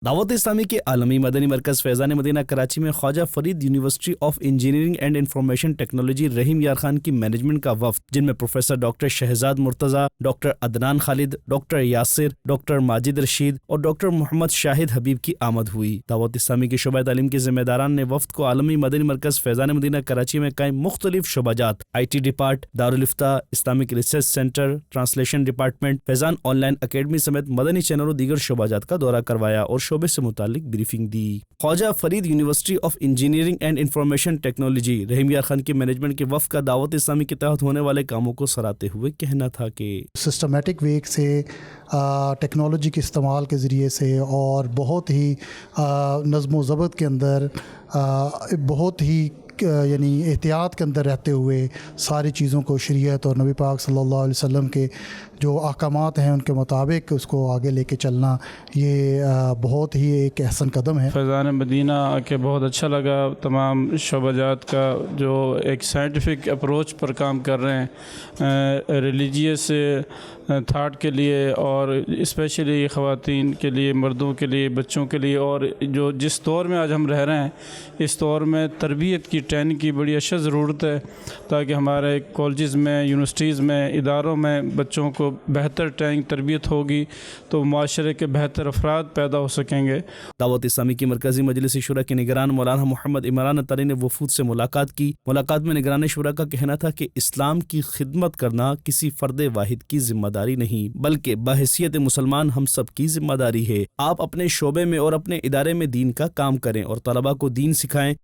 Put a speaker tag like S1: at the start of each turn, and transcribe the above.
S1: دعوت اسلامی کے عالمی مدنی مرکز فیضان مدینہ کراچی میں Khawaja Farid university of engineering and information technology Rahim Yar Khan کی مینجمنٹ کا وفد، جن میں professor doctor Shahzad Murtaza, doctor Adnan Khalid, doctor Yasir, doctor Majid Rashid اور ڈاکٹر محمد شاہد حبیب کی آمد ہوئی۔ دعوت اسلامی کے شعبہ تعلیم کے ذمہ داران نے وفد کو عالمی مدنی مرکز فیضان مدینہ کراچی میں قائم مختلف شعبہ جات، IT depart, Darulifta, Islamic research centre, translation department, Faizan online academy سمیت مدنی چینلوں دیگر شعبہ جات کا دورہ کروایا اور شعبے سے متعلق بریفنگ دی۔ Khawaja Farid university of engineering and information technology Rahim Yar Khan کی مینجمنٹ کے وفد کا دعوت اسلامی کے تحت ہونے والے کاموں کو سراہتے ہوئے کہنا تھا کہ
S2: سسٹمیٹک وے سے ٹیکنالوجی کے استعمال کے ذریعے سے اور بہت ہی نظم و ضبط کے اندر بہت ہی یعنی احتیاط کے اندر رہتے ہوئے ساری چیزوں کو شریعت اور نبی پاک صلی اللہ علیہ وسلم کے جو احکامات ہیں ان کے مطابق اس کو آگے لے کے چلنا، یہ بہت ہی ایک احسن قدم ہے۔
S3: فیضان مدینہ آ کے بہت اچھا لگا، تمام شعبہ جات کا جو ایک سائنٹیفک اپروچ پر کام کر رہے ہیں ریلیجیس تھاٹ کے لیے اور اسپیشلی خواتین کے لیے، مردوں کے لیے، بچوں کے لیے، اور جو جس دور میں آج ہم رہ رہے ہیں اس دور میں تربیت کی ٹریننگ کی بڑی اشد ضرورت ہے، تاکہ ہمارے کالجز میں، یونیورسٹیز میں، اداروں میں بچوں کو بہتر ٹریننگ تربیت ہوگی تو معاشرے کے بہتر افراد پیدا ہو سکیں گے۔
S1: دعوت اسلامی کی مرکزی مجلس شورا کے نگران مولانا محمد عمران اتاری نے وفود سے ملاقات کی۔ ملاقات میں نگران شورا کا کہنا تھا کہ اسلام کی خدمت کرنا کسی فرد واحد کی ذمہ داری نہیں، بلکہ بحیثیت مسلمان ہم سب کی ذمہ داری ہے۔ آپ اپنے شعبے میں اور اپنے ادارے میں دین کا کام کریں اور طلباء کو دین سکھائیں،